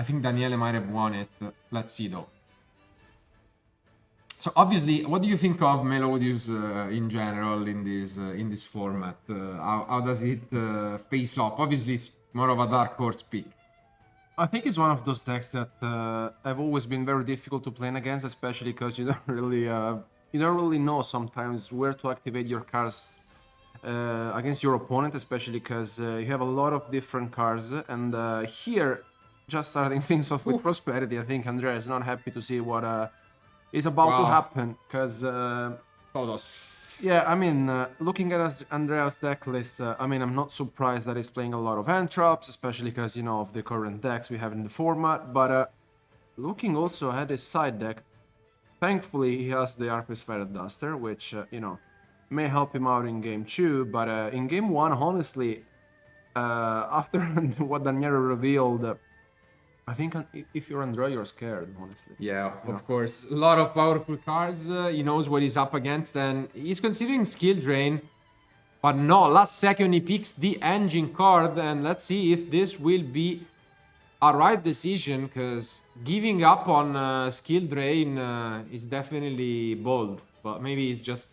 think Daniele might have won it. Let's see though. So obviously, what do you think of Melodious in general in this format? How does it face off? Obviously, it's more of a dark horse pick. I think it's one of those decks that have always been very difficult to play against, especially because you don't really know sometimes where to activate your cards against your opponent, especially because you have a lot of different cards. And here, just starting things off with Prosperity, I think Andrea is not happy to see what is about to happen, because Todos. yeah, I mean, looking at Andrea's deck list, I mean, I'm not surprised that he's playing a lot of hand traps, especially because, you know, of the current decks we have in the format. But looking also at his side deck, thankfully he has the Arcus Feather Duster, which, you know, may help him out in game 2. But in game 1, honestly, after what Daniele revealed, I think if you're Andrea, you're scared, honestly. Yeah, of course. A lot of powerful cards. He knows what he's up against, and he's considering skill drain. But no, last second he picks the engine card, and let's see if this will be a right decision, because giving up on skill drain is definitely bold. But maybe he's just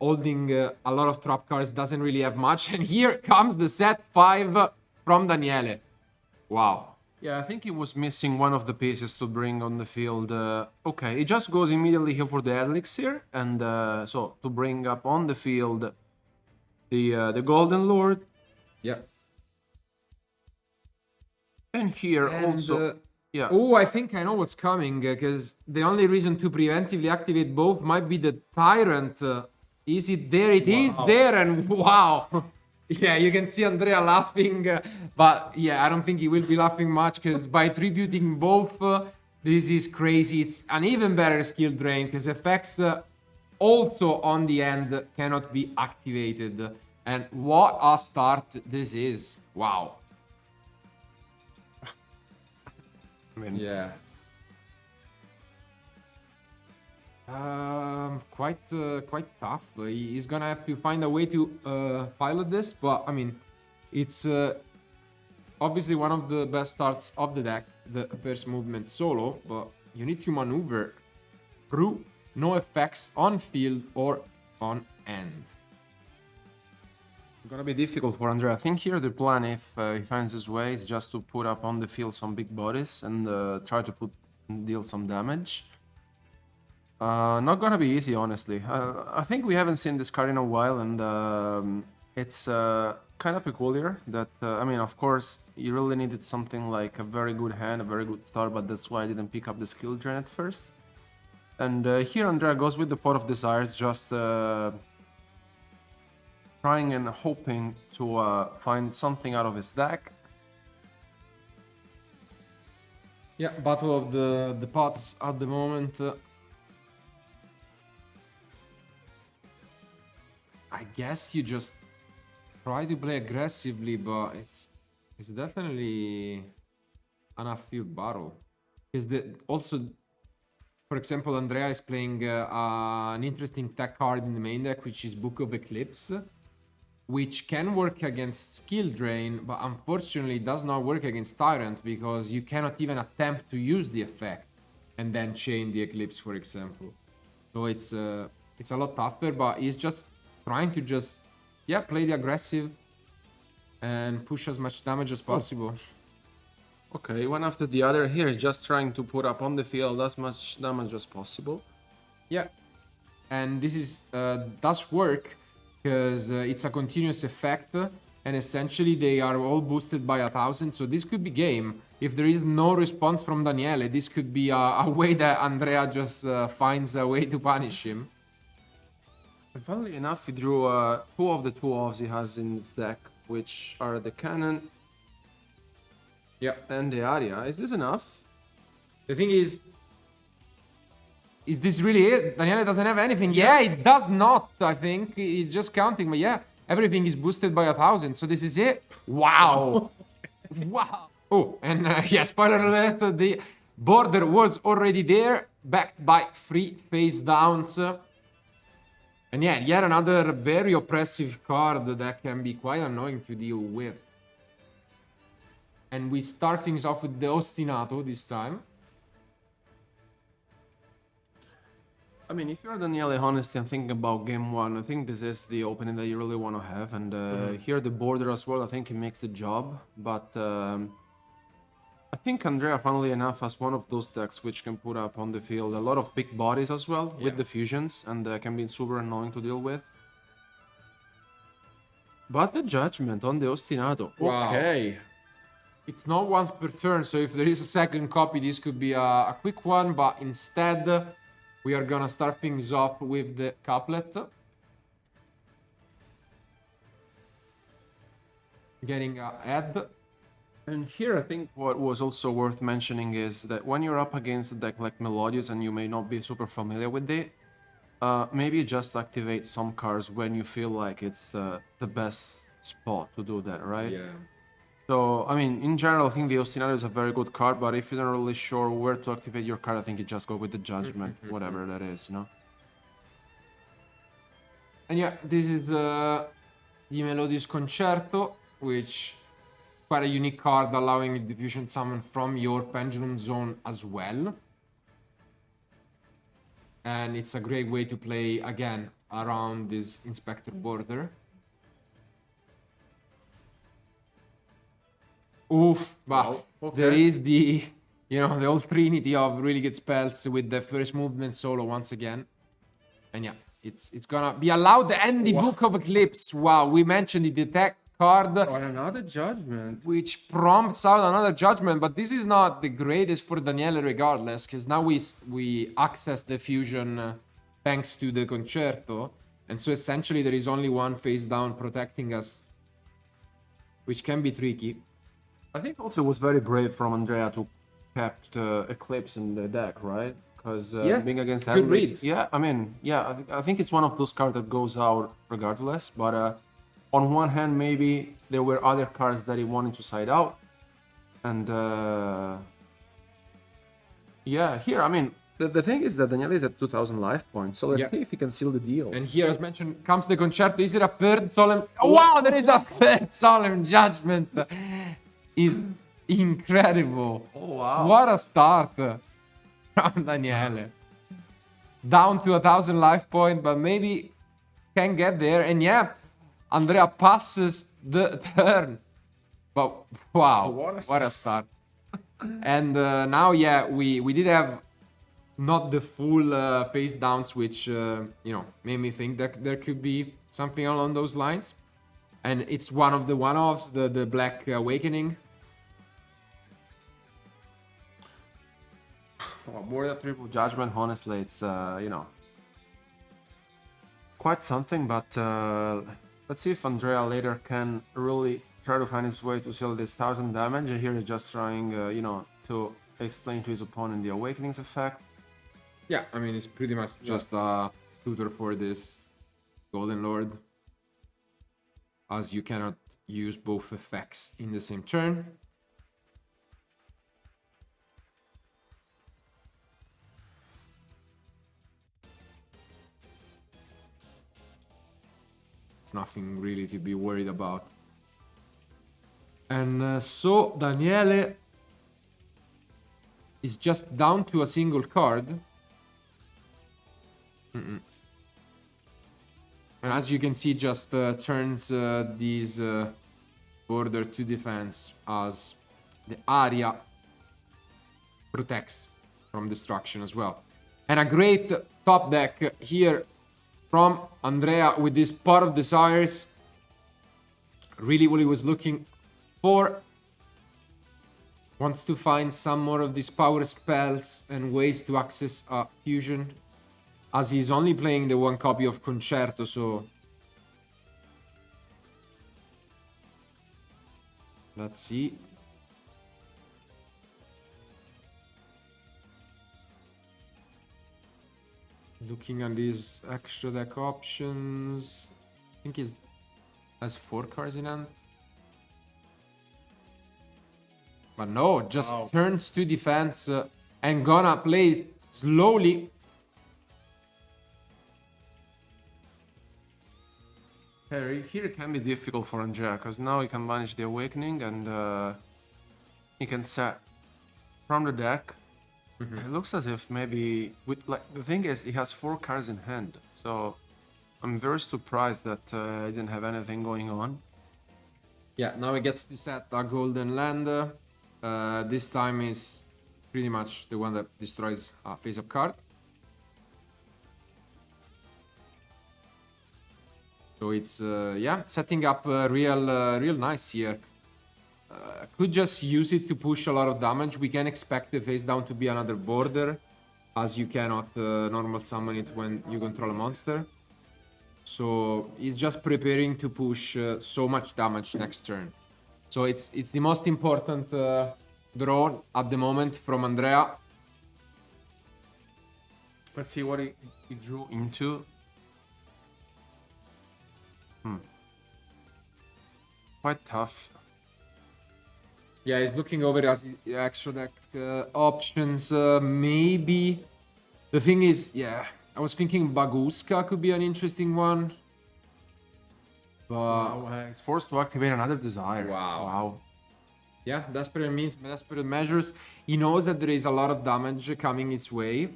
holding a lot of trap cards, doesn't really have much. And here comes the set 5 from Daniele. Wow. Yeah, I think he was missing one of the pieces to bring on the field. Okay, he just goes immediately here for the Elixir, and so to bring up on the field the Golden Lord. Yeah. And here also... yeah. Oh, I think I know what's coming, because the only reason to preemptively activate both might be the Tyrant. Is it there? It is there, and wow. Yeah, you can see Andrea laughing, but yeah, I don't think he will be laughing much, because by tributing both, this is crazy. It's an even better skill drain, because effects also on the end cannot be activated. And what a start this is. Wow. I mean, yeah. Quite tough. He's gonna have to find a way to pilot this, but I mean, it's obviously one of the best starts of the deck, the first movement solo, but you need to maneuver through no effects on field or on end. It's gonna be difficult for Andrea. I think here the plan, if he finds his way, is just to put up on the field some big bodies and try to deal some damage. Not gonna be easy, honestly. I think we haven't seen this card in a while, and it's kind of peculiar that, I mean, of course, you really needed something like a very good hand, a very good start, but that's why I didn't pick up the skill drain at first. And here Andrea goes with the Pot of Desires, just trying and hoping to find something out of his deck. Yeah, battle of the pots at the moment. I guess you just try to play aggressively, but it's definitely an upfield battle. Also, for example, Andrea is playing an interesting tech card in the main deck, which is Book of Eclipse, which can work against skill drain, but unfortunately does not work against Tyrant, because you cannot even attempt to use the effect and then chain the Eclipse, for example. So it's a lot tougher, but he's just trying to play the aggressive and push as much damage as possible. Okay, one after the other here is just trying to put up on the field as much damage as possible. Yeah, and this is does work, because it's a continuous effect, and essentially they are all boosted by 1000, so this could be game. If there is no response from Daniele, this could be a way that Andrea just finds a way to punish him. And funnily enough, he drew 2 of the 2-offs he has in his deck, which are the Cannon and the Aria. Is this enough? The thing is this really it? Daniele doesn't have anything. Yeah, it does not, I think. He's just counting, but yeah, everything is boosted by 1000, so this is it. Wow. Wow. Oh, and yeah, spoiler alert, the border was already there, backed by 3 face downs. And yeah, yet another very oppressive card that can be quite annoying to deal with. And we start things off with the Ostinato this time. I mean, if you're Daniele, honestly, I'm thinking about game one. I think this is the opening that you really want to have. And here, the border as well, I think it makes the job. But I think Andrea, funnily enough, has one of those decks which can put up on the field a lot of big bodies as well with the fusions, and can be super annoying to deal with. But the judgment on the Ostinato. Wow. Okay. It's not once per turn, so if there is a second copy, this could be a quick one, but instead, we are gonna start things off with the couplet. Getting ahead. And here, I think what was also worth mentioning is that when you're up against a deck like Melodious and you may not be super familiar with it, maybe just activate some cards when you feel like it's the best spot to do that, right? Yeah. So, I mean, in general, I think the Ostinato is a very good card, but if you're not really sure where to activate your card, I think you just go with the Judgment, whatever that is, you know? And yeah, this is the Melodious Concerto, which quite a unique card, allowing a diffusion summon from your Pendulum Zone as well. And it's a great way to play, again, around this Inspector border. Oof, but Wow, okay. there is the, you know, the old trinity of really good spells with the first movement solo once again. And yeah, it's gonna be allowed. And the Book of Eclipse. Wow, we mentioned the detect card, Oh, and another Judgment. which prompts out another judgment, but this is not the greatest for Daniele regardless, because now we access the fusion thanks to the Concerto, and so essentially there is only one face down protecting us, which can be tricky. I think also it was very brave from Andrea to kept Eclipse in the deck, right? Because being against good Eldlich, read. yeah, I mean, yeah, I think it's one of those cards that goes out regardless. But on one hand, maybe there were other cards that he wanted to side out, and yeah, here, I mean, the thing is that Daniele is at 2,000 life points, so let's see if he can seal the deal. And here, as mentioned, comes the Concerto. Is it a third solemn? Oh, wow, there is a third solemn judgment. Is incredible. Oh, wow. What a start from Daniele. Down to 1,000 life point, but maybe can get there. And yeah, Andrea passes the turn. But wow, what a start. And now, yeah, we did have not the full face downs, which, you know, made me think that there could be something along those lines. And it's one of the one-offs, the Black Awakening. Oh, border triple judgment, honestly, it's, you know, quite something, but let's see if Andrea later can really try to find his way to seal this 1,000 damage. And here he's just trying, you know, to explain to his opponent the Awakening's effect. Yeah, I mean, it's pretty much just a tutor for this Golden Lord, as you cannot use both effects in the same turn. It's nothing really to be worried about. And so Daniele is just down to a single card. And as you can see, just turns these border to defense, as the area protects from destruction as well. And a great top deck here from Andrea with this Pot of Desires. Really what he was looking for. Wants to find some more of these power spells and ways to access fusion, as he's only playing the one copy of Concerto, so let's see. Looking at these extra deck options, I think he has 4 cards in hand. But no, just turns to defense and gonna play slowly. Here it can be difficult for Andrea, because now he can manage the Awakening, and he can set from the deck. It looks as if maybe with like the thing is he has 4 cards in hand, so I'm very surprised that he didn't have anything going on. Yeah, now he gets to set a golden land. This time is pretty much the one that destroys a face-up card. So it's yeah, setting up real nice here. Could just use it to push a lot of damage. We can expect the face down to be another border, as you cannot normal summon it when you control a monster. So he's just preparing to push so much damage next turn. So it's the most important draw at the moment from Andrea. Let's see what he drew into. Quite tough. Yeah, he's looking over his extra deck options. Maybe. The thing is, yeah, I was thinking Baguska could be an interesting one. But He's forced to activate another desire. Wow. Yeah, desperate means desperate measures. He knows that there is a lot of damage coming its way.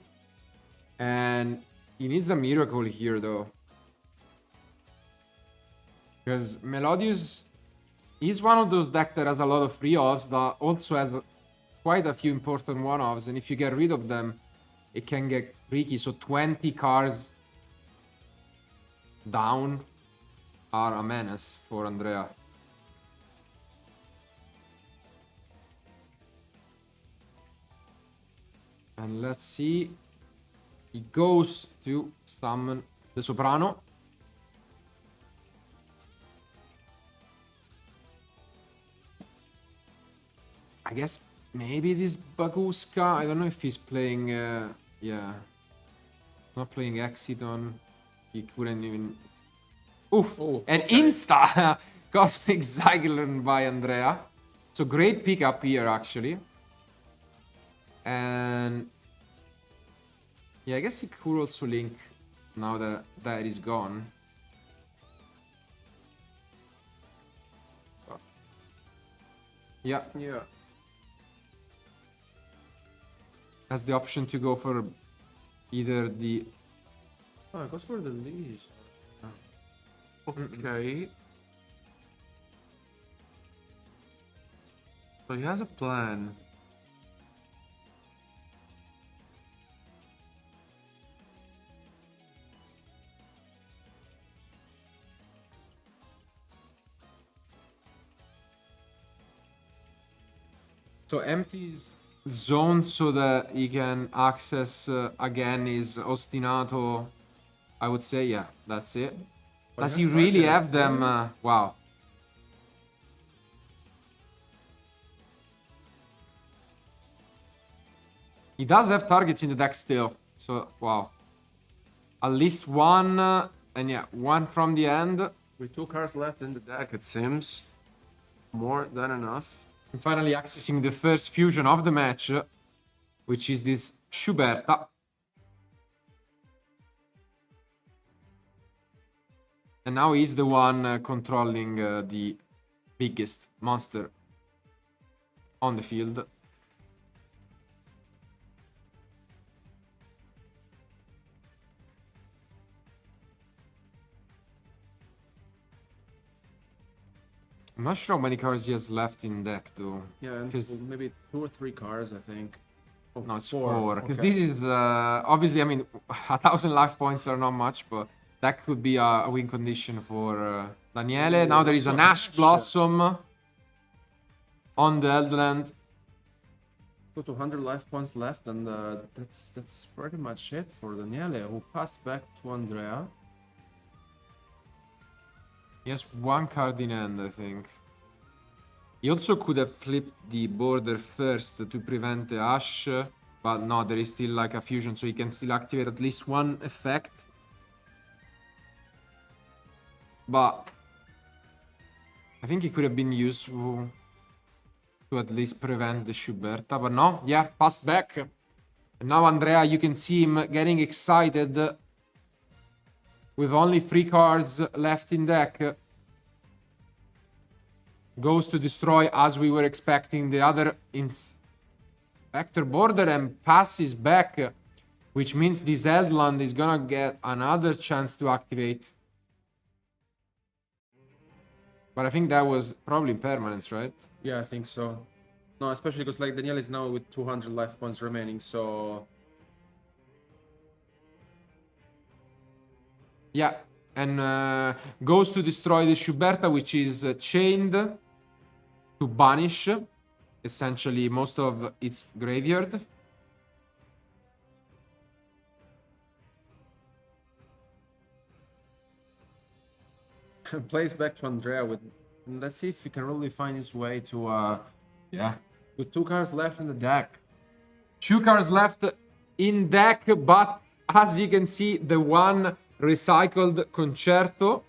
And he needs a miracle here, though. Because Melodious is one of those decks that has a lot of free offs that also has quite a few important one-offs. And if you get rid of them, it can get tricky. So 20 cards down are a menace for Andrea. And let's see. He goes to summon the Soprano. I guess maybe this Baguska. I don't know if he's playing. Yeah. Not playing Exiton. He couldn't even. Oof! Oh, An okay. insta Cosmic Cyclone by Andrea. So great pickup here, actually. And yeah, I guess he could also link now that that is gone. Yeah, Yeah. has the option to go for either the. Oh, it goes for the leash. Okay. So he has a plan. So empties zone so that he can access again his Ostinato. I would say, yeah, that's it. But Does he he has really targets, have them? yeah. Wow. He does have targets in the deck still. So, wow. At least one, and yeah, one from the end. With 2 cards left in the deck, it seems more than enough. And finally accessing the first fusion of the match, which is this Schuberta. And now he's the one controlling the biggest monster on the field. I'm not sure how many cards he has left in deck, though. Yeah, and 'Cause- maybe 2 or 3 cards, I think. Oh, No, it's 4. Because okay. this is obviously, I mean, 1,000 life points are not much, but that could be a win condition for Daniele. Ooh, Now there is that's an not Ash much. Blossom on the Eldland. So 200 life points left, and that's pretty much it for Daniele, who passed back to Andrea. He has 1 card in hand, I think. He also could have flipped the border first to prevent the Ash, but no, there is still like a fusion, so he can still activate at least 1 effect. But I think it could have been useful to at least prevent the Schuberta, but no, yeah, pass back. And now Andrea, you can see him getting excited with only 3 cards left in deck. Goes to destroy, as we were expecting, the other Inspector border and passes back, which means this Eldland is gonna get another chance to activate. But I think that was probably permanence, right? Yeah, I think so. No, especially because like Daniel is now with 200 life points remaining, so Yeah, and goes to destroy the Schuberta, which is chained to banish essentially most of its graveyard. plays back to Andrea with. Let's see if he can really find his way to. Yeah. With 2 cards left in the deck. 2 cards left in deck, but as you can see, the one recycled Concerto.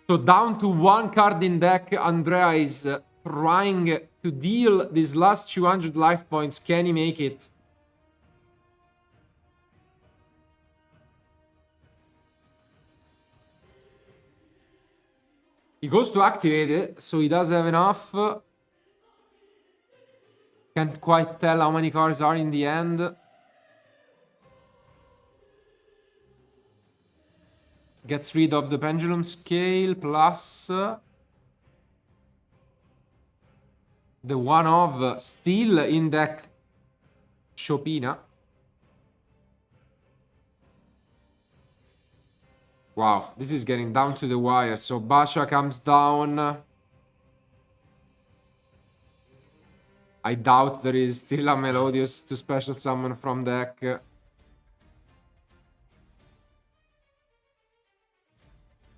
So down to 1 card in deck, Andrea is trying to deal these last 200 life points. Can he make it? He goes to activate it, so he does have enough. Can't quite tell how many cards are in the end. Gets rid of the pendulum scale plus the one of still in deck Chopina. Wow, this is getting down to the wire. So Basha comes down. I doubt there is still a Melodious to special summon from deck.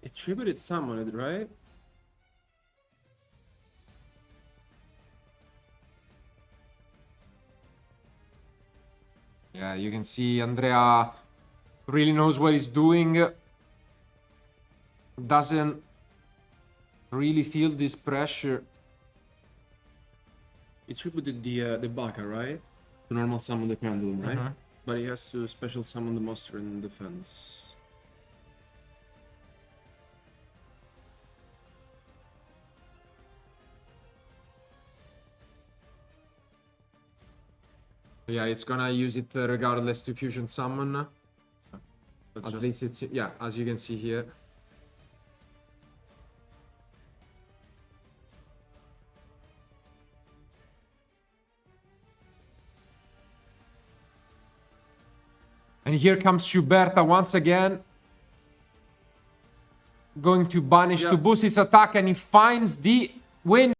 Attributed summoned, right? Yeah, you can see Andrea really knows what he's doing. Doesn't really feel this pressure. He attributed the Baka, right? To normal summon the pendulum, right? But he has to special summon the monster in defense. Yeah, it's gonna use it regardless to fusion summon. At least it's, yeah, as you can see here. And here comes Schuberta once again. Going to banish to boost its attack, and he finds the win.